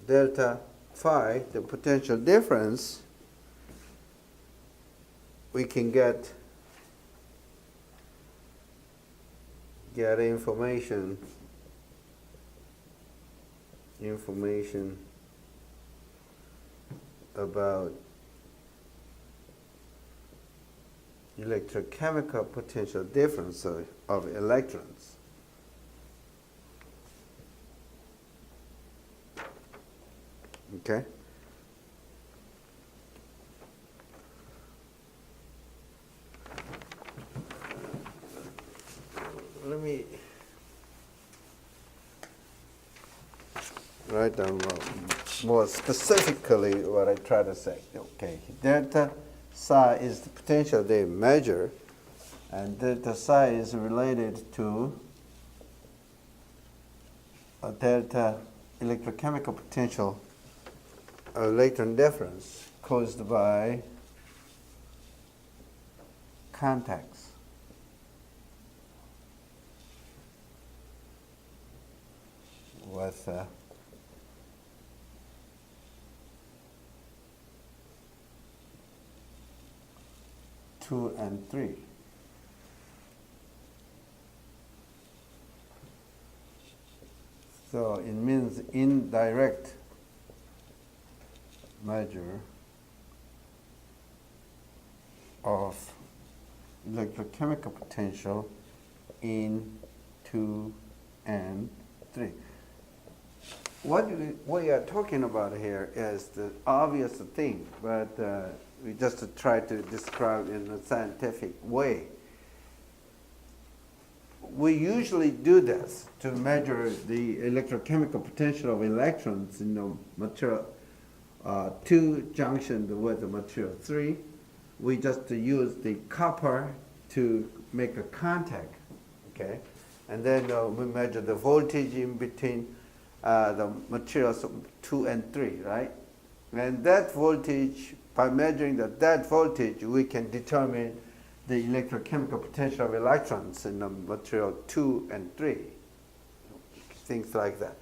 delta phi, the potential difference, we can get information about electrochemical potential difference of electrons. Okay? Let me write down more specifically what I try to say. Okay, delta psi is the potential they measure, and delta psi is related to a delta electrochemical potential electron difference caused by contacts. With 2 and 3. So it means indirect measure of electrochemical potential in 2 and 3. What we are talking about here is the obvious thing, but we just try to describe in a scientific way. We usually do this to measure the electrochemical potential of electrons in the material 2 junctioned with the material 3. We just use the copper to make a contact, okay? And then we measure the voltage in between the materials 2 and 3, right? And that voltage, by measuring that voltage, we can determine the electrochemical potential of electrons in the material 2 and 3, things like that.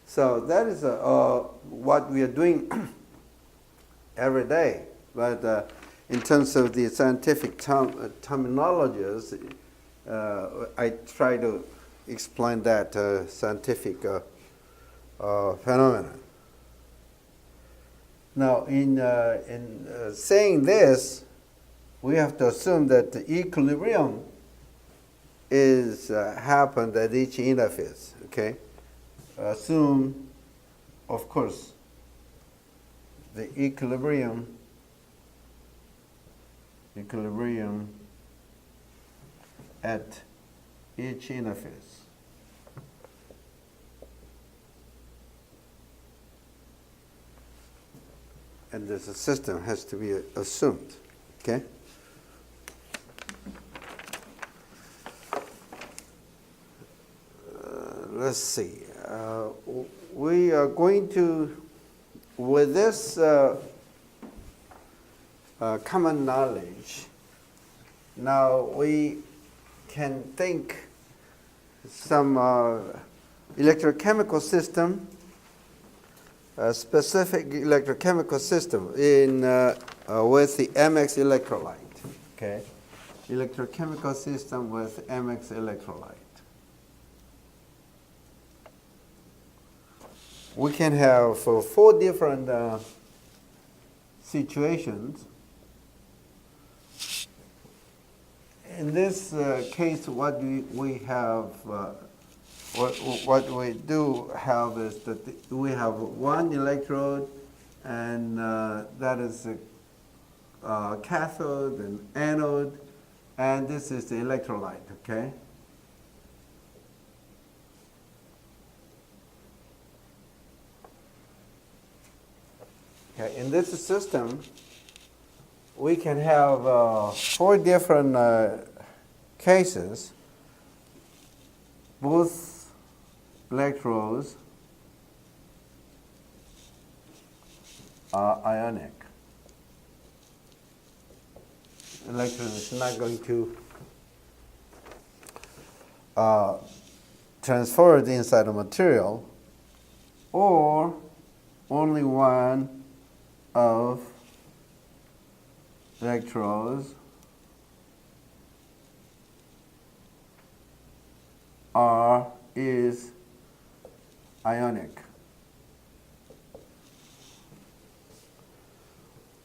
So that is what we are doing every day. But in terms of the scientific terminologies, I try to explain that scientific phenomenon. Now, in saying this, we have to assume that the equilibrium is happened at each interface. Okay, assume, of course, the equilibrium at each interface. And this system has to be assumed, okay? Let's see. We are going to, with this common knowledge, now we can think some electrochemical system, a specific electrochemical system in with the MX electrolyte. Okay, electrochemical system with MX electrolyte. We can have 4 different situations. In this case, what we have. What we do have is that we have one electrode, and that is a cathode and anode, and this is the electrolyte, okay? Okay, in this system, we can have 4 different cases. Both electrodes are ionic. Electron is not going to transfer it inside the material, or only one of electrodes is ionic,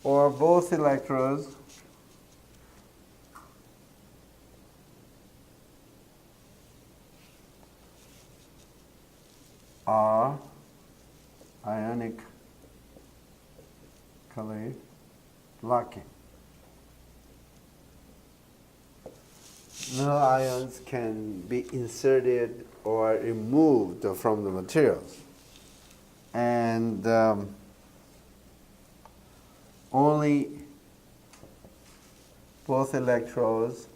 or both electrodes are ionically blocking. No ions can be inserted or removed from the materials. And only both electrodes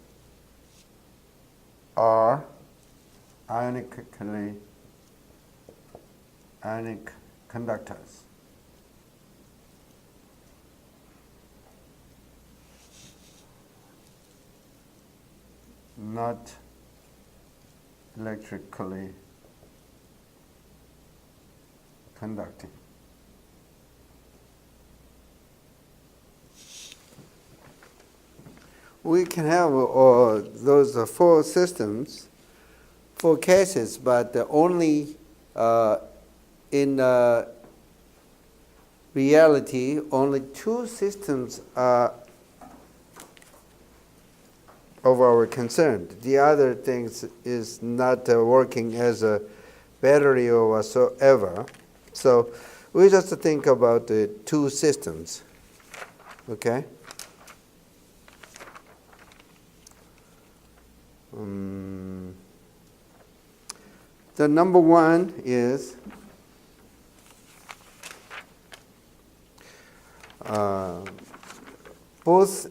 are ionic conductors. Not electrically conducting. We can have those four systems, four cases, but only in reality, only two systems are of our concern. The other things is not working as a battery or whatsoever. So we just think about the two systems, okay? The number one is both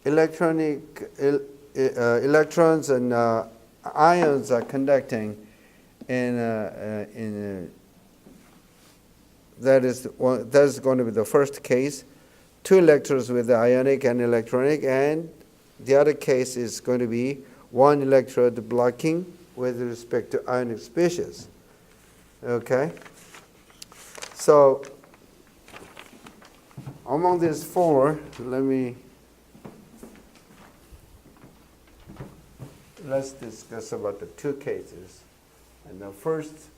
electrons and ions are conducting that is going to be the first case. Two electrons with the ionic and electronic, and the other case is going to be one electrode blocking with respect to ionic species. Okay? So among these four, let's discuss about the two cases. And the first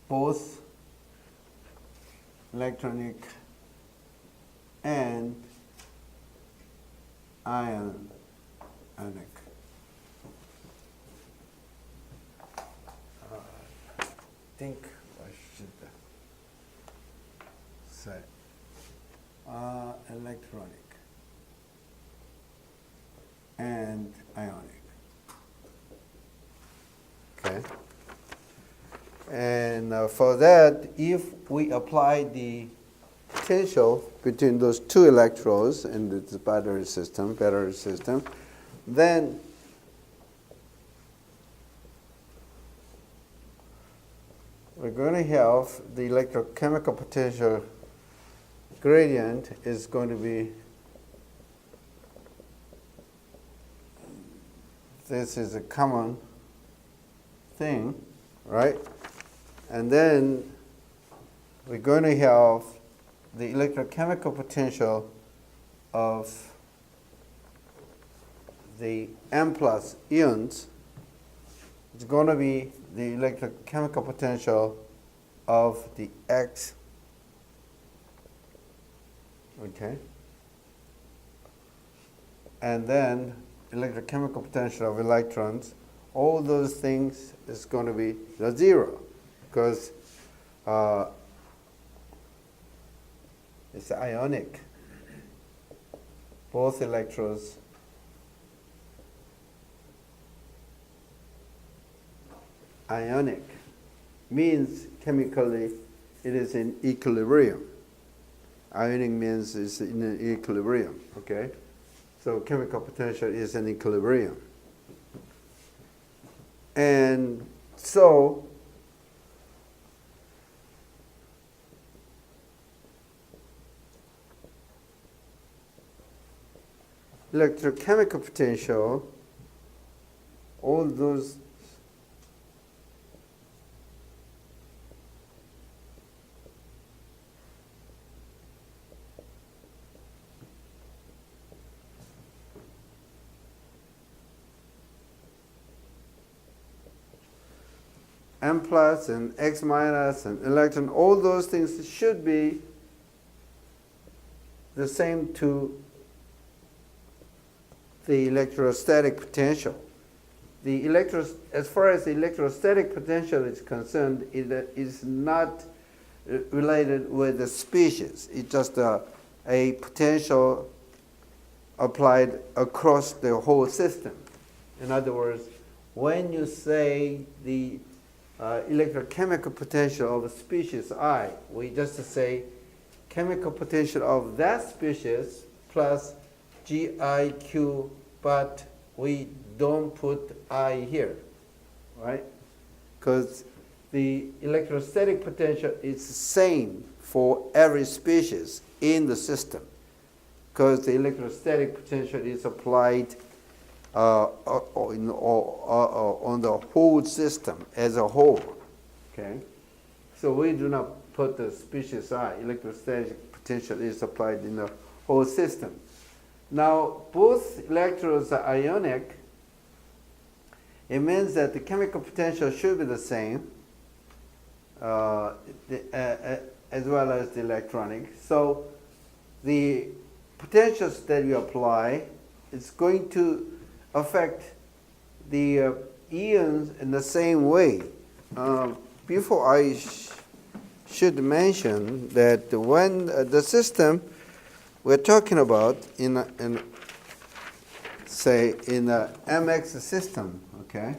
both electronic and ionic. I think I should say electronic and ionic. Okay. And for that, if we apply the potential between those two electrodes in the battery system, then we're going to have the electrochemical potential gradient is going to be, this is a common thing, right? And then we're going to have the electrochemical potential of the M plus ions. It's going to be the electrochemical potential of the X. Okay? And then electrochemical potential of electrons. All those things is going to be the zero, because it's ionic. Both electrodes ionic means chemically it is in equilibrium. Ionic means it's in equilibrium, okay? So chemical potential is in equilibrium. And so electrochemical potential, all those M plus and X minus and electron, all those things should be the same to the electrostatic potential. As far as the electrostatic potential is concerned, it is not related with the species. It's just a potential applied across the whole system. In other words, when you say the electrochemical potential of a species I, we just say chemical potential of that species plus GIQ, but we don't put I here, right? Because the electrostatic potential is the same for every species in the system, because the electrostatic potential is applied on the whole system as a whole. Okay, so we do not put the species I. Electrostatic potential is applied in the whole system. Now, both electrodes are ionic. It means that the chemical potential should be the same, as well as the electronic. So, the potentials that you apply is going to affect the ions in the same way. Before I should mention that when the system we're talking about in a MX system, okay?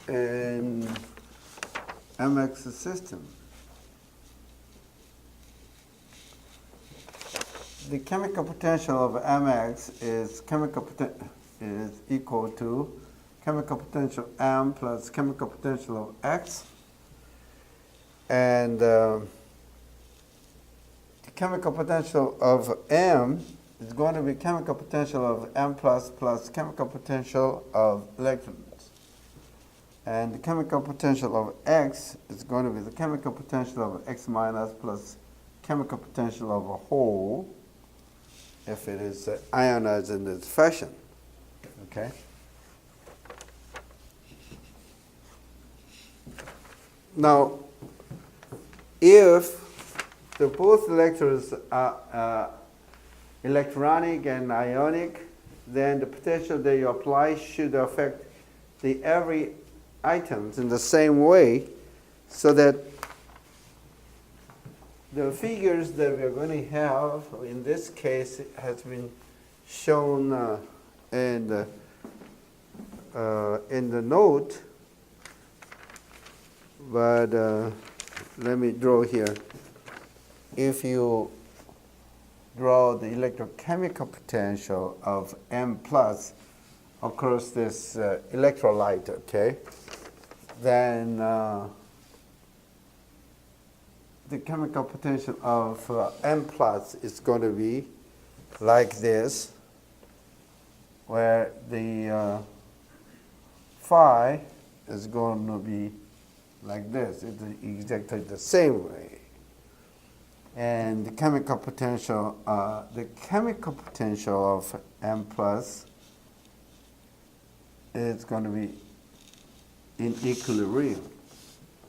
And MX system. The chemical potential of MX is equal to chemical potential M plus chemical potential of X, and the chemical potential of M is going to be chemical potential of M plus chemical potential of electrons. And the chemical potential of X is going to be the chemical potential of X minus plus chemical potential of a whole if it is ionized in this fashion. Okay? Now, if the both electrodes are electronic and ionic, then the potential that you apply should affect the every items in the same way, so that the figures that we are going to have in this case has been shown in the note, but let me draw here. If you draw the electrochemical potential of M plus across this electrolyte, okay, then the chemical potential of M plus is going to be like this, where the phi is going to be like this. It's exactly the same way. And the chemical potential of M plus is going to be in equilibrium,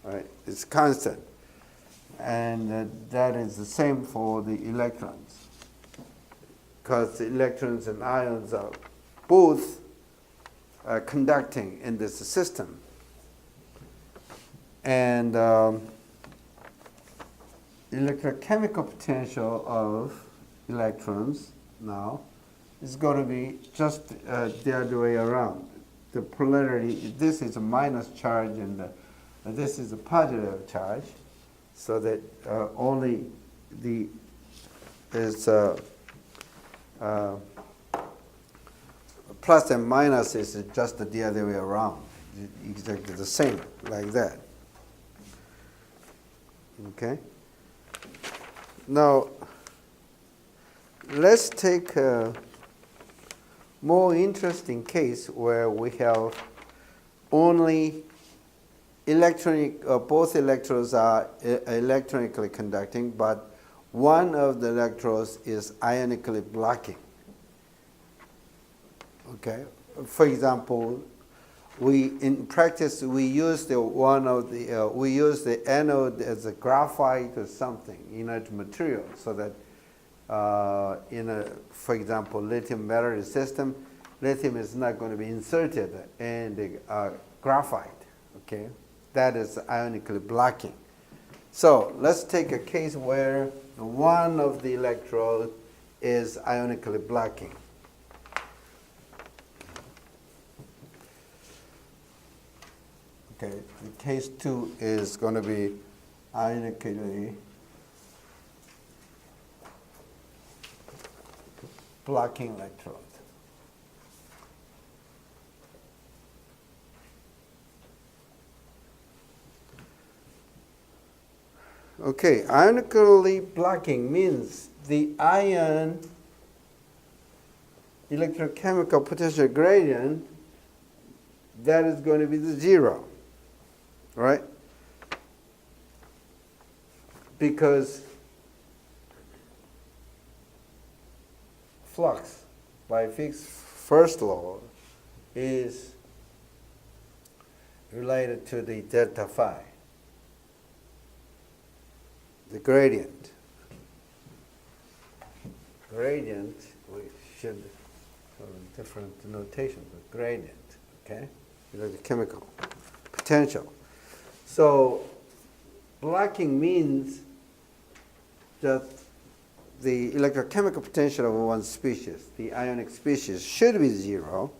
right? It's constant. And that is the same for the electrons, because the electrons and ions are both conducting in this system. And electrochemical potential of electrons now is going to be just the other way around. The polarity, this is a minus charge and this is a positive charge, so that only the plus and minus is just the other way around. exactly the same, like that. Okay? Now, let's take a more interesting case where we have only both electrodes are electronically conducting, but one of the electrodes is ionically blocking. Okay? For example, in practice we use the anode as a graphite or something inert material, so that for example, lithium battery system, lithium is not going to be inserted in the graphite. Okay, that is ionically blocking. So let's take a case where one of the electrode is ionically blocking. Okay, the case 2 is going to be ionically blocking electrode. Okay, ionically blocking means the ion electrochemical potential gradient, that is going to be the 0. Right? Because flux by Fick's first law is related to the delta phi, the gradient. Gradient, we should have a different notation, but gradient, okay? The chemical potential. So blocking means that the electrochemical potential of one species, the ionic species, should be 0.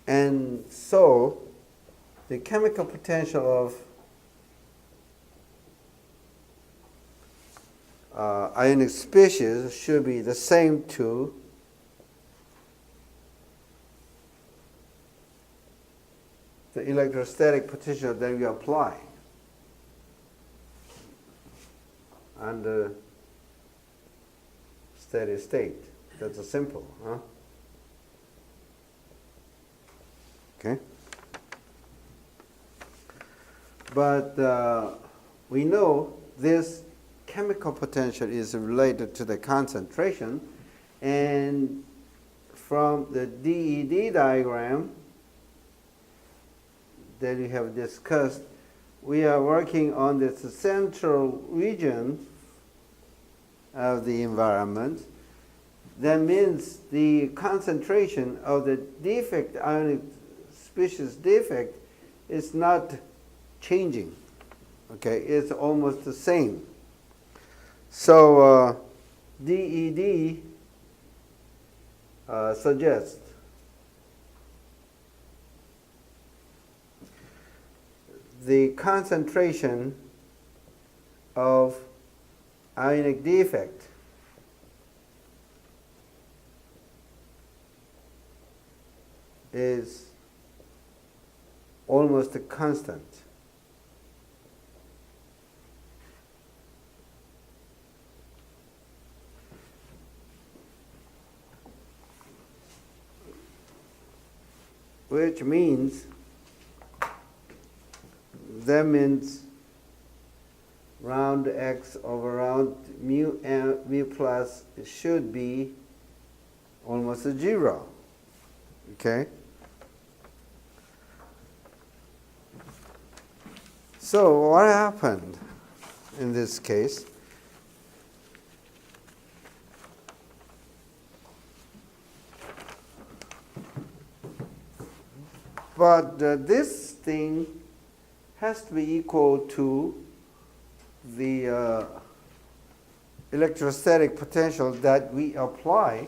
And so the chemical potential of ionic species should be the same to the electrostatic potential that we apply under steady state. That's a simple, huh? Okay. But we know this chemical potential is related to the concentration, and from the DED diagram that we have discussed, we are working on this central region of the environment. That means the concentration of the defect, ionic species defect, is not changing. Okay, it's almost the same. So DED suggests the concentration of ionic defect is almost a constant. Which means, that means round x over round mu plus should be almost a 0. Okay? So what happened in this case? But this thing has to be equal to the electrostatic potential that we apply.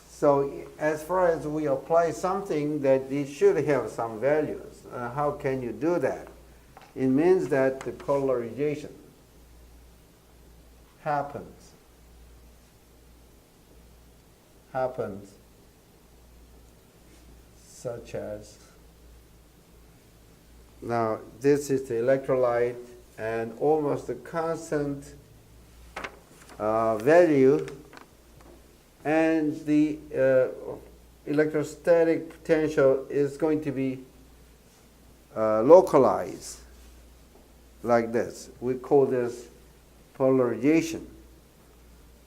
So as far as we apply something, that it should have some values. How can you do that? It means that the polarization happens such as Now, this is the electrolyte, and almost a constant value, and the electrostatic potential is going to be localized like this. We call this polarization.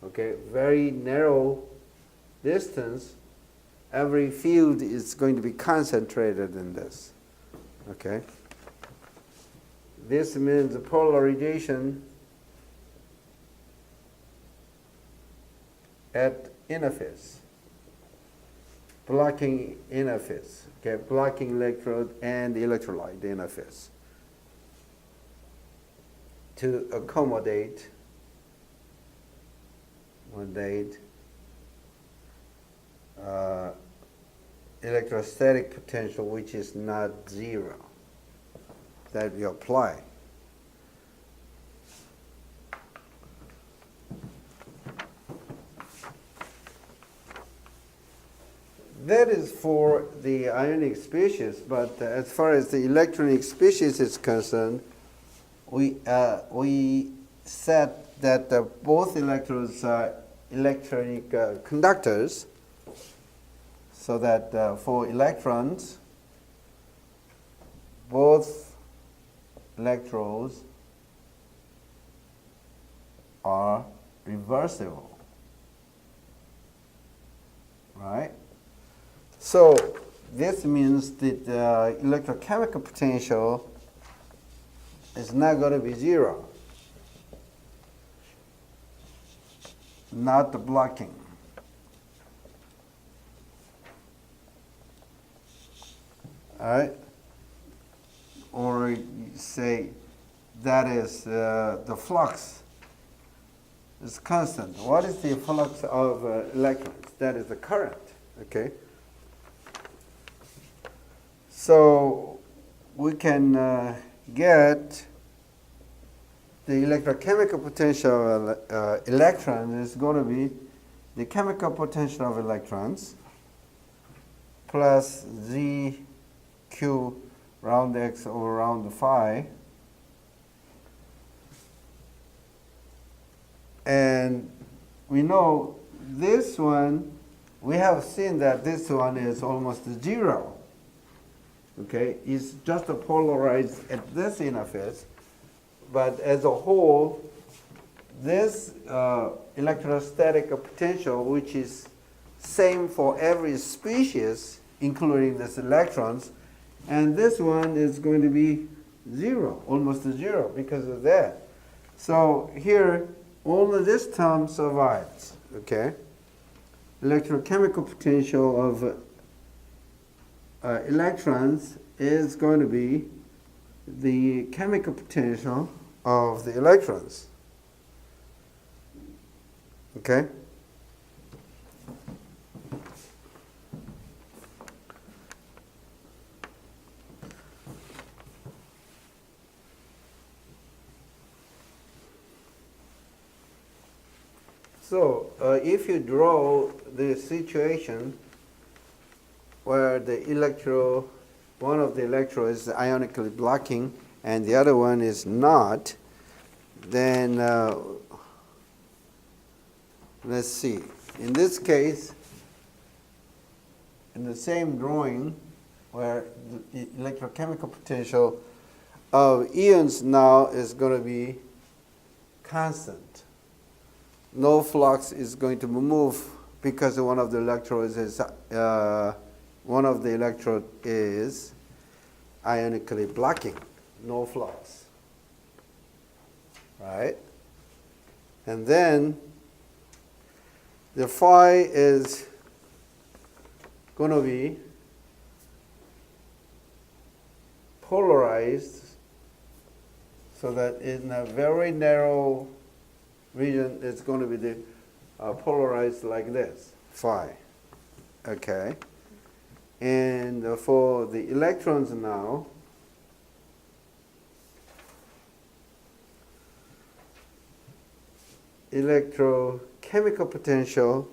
Okay, very narrow distance. Every field is going to be concentrated in this. Okay. This means the polarization at interface, blocking interface, okay, blocking electrode and the electrolyte interface to accommodate electrostatic potential, which is not zero, that we apply. That is for the ionic species, but as far as the electronic species is concerned, we said that both electrodes are electronic conductors, so that for electrons, both electrodes are reversible, right? So this means that the electrochemical potential is not going to be zero, not the blocking. All right? Or you say that is the flux is constant. What is the flux of electrons? That is the current, okay? So we can get the electrochemical potential of electrons is going to be the chemical potential of electrons plus ZQ round X over round phi. And we know this one, we have seen that this one is almost zero. Okay, it's just polarized at this interface, but as a whole, this electrostatic potential, which is same for every species, including these electrons, and this one is going to be zero, almost zero because of that. So here, only this term survives, okay? Electrochemical potential of electrons is going to be the chemical potential of the electrons. Okay? So, if you draw the situation where the one of the electrodes is ionically blocking and the other one is not, then let's see. In this case, in the same drawing where the electrochemical potential of ions now is going to be constant. No flux is going to move because one of the electrodes is ionically blocking, no flux, right? And then the phi is going to be polarized so that in a very narrow region it's going to be the polarized like this, phi, okay? And for the electrons now, electrochemical potential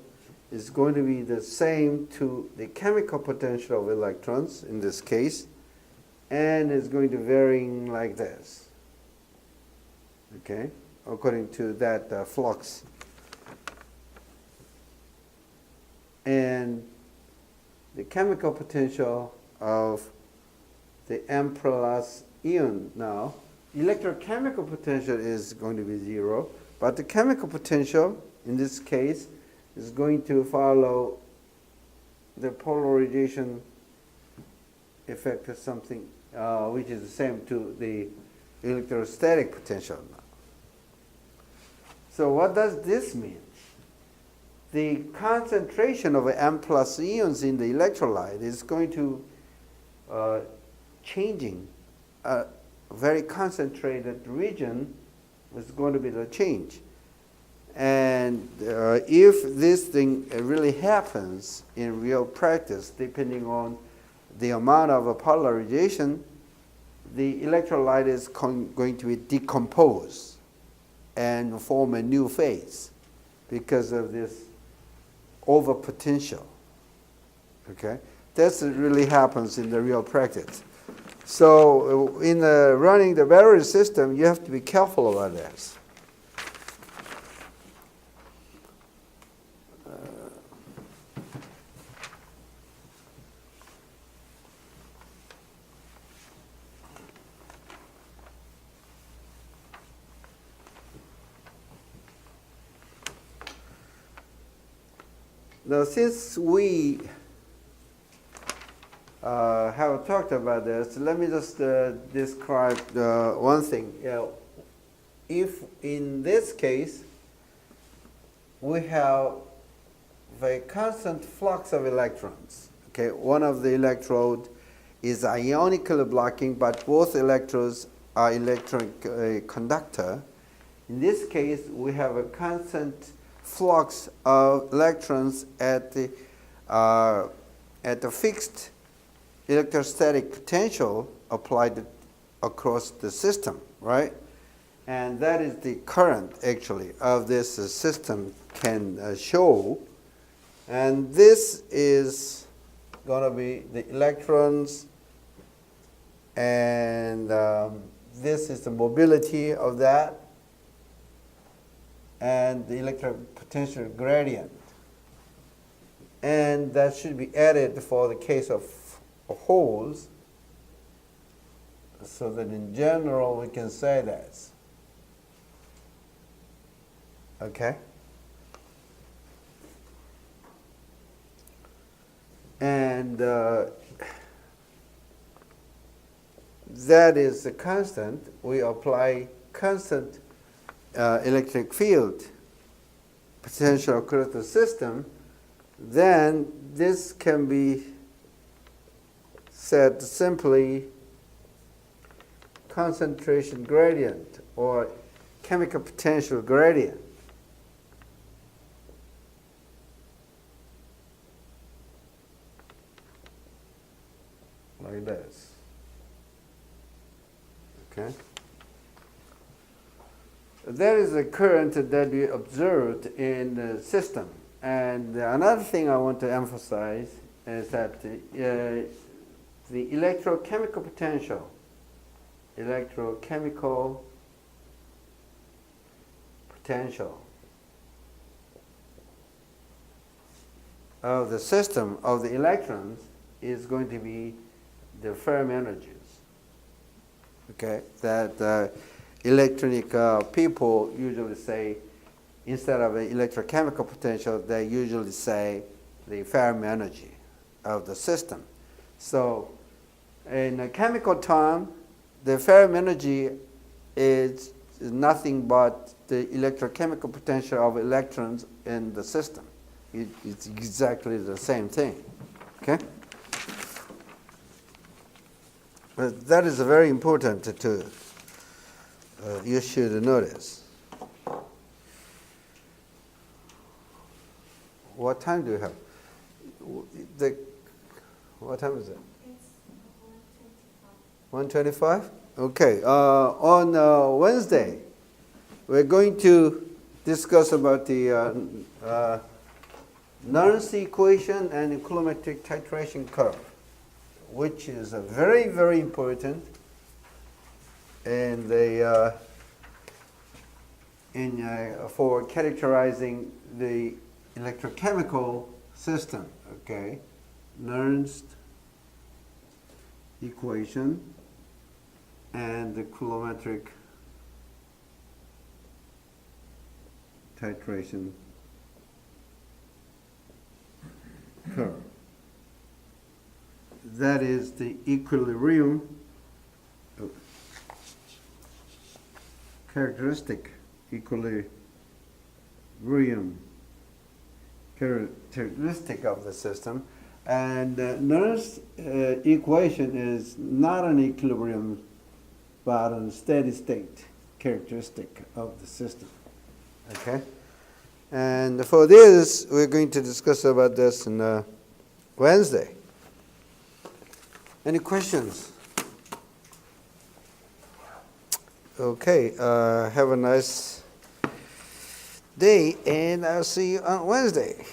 is going to be the same to the chemical potential of electrons in this case, and it's going to varying like this, okay, according to that flux. And the chemical potential of the M plus ion now, electrochemical potential is going to be 0, but the chemical potential in this case is going to follow the polarization effect of something which is the same to the electrostatic potential now. So what does this mean? The concentration of M plus ions in the electrolyte is going to changing. A very concentrated region is going to be the change. And if this thing really happens in real practice, depending on the amount of polarization, the electrolyte is going to be decomposed and form a new phase because of this over potential. Okay, that's really happens in the real practice. So in running the battery system, you have to be careful about this. Now, since we have talked about this, let me just describe one thing. If in this case we have a constant flux of electrons, okay, one of the electrode is ionically blocking, but both electrodes are electric conductor. In this case, we have a constant flux of electrons at the fixed electrostatic potential applied across the system, right? And that is the current, actually, of this system can show. And this is going to be the electrons, and this is the mobility of that, and the electric potential gradient. And that should be added for the case of holes, so that in general we can say this. Okay? And that is the constant. We apply constant electric field potential across the system, then this can be said simply concentration gradient or chemical potential gradient. Like this. Okay? There is a current that we observed in the system. And another thing I want to emphasize is that the electrochemical potential of the system of the electrons is going to be the Fermi energies. Okay, that electronic people usually say, instead of an electrochemical potential, they usually say the Fermi energy of the system. So in a chemical term, the Fermi energy is nothing but the electrochemical potential of electrons in the system. It's exactly the same thing. Okay? But that is very important to you should notice. What time do you have? What time is it? It's 1:25. Okay. On Wednesday, we're going to discuss about the Nernst equation and the coulometric titration curve. which is very, very important and for characterizing the electrochemical system, okay? Nernst equation and the coulometric titration curve. That is the equilibrium characteristic characteristic of the system. And Nernst equation is not an equilibrium but a steady state characteristic of the system. Okay? And for this, we're going to discuss about this on Wednesday. Any questions? Okay, have a nice day, and I'll see you on Wednesday.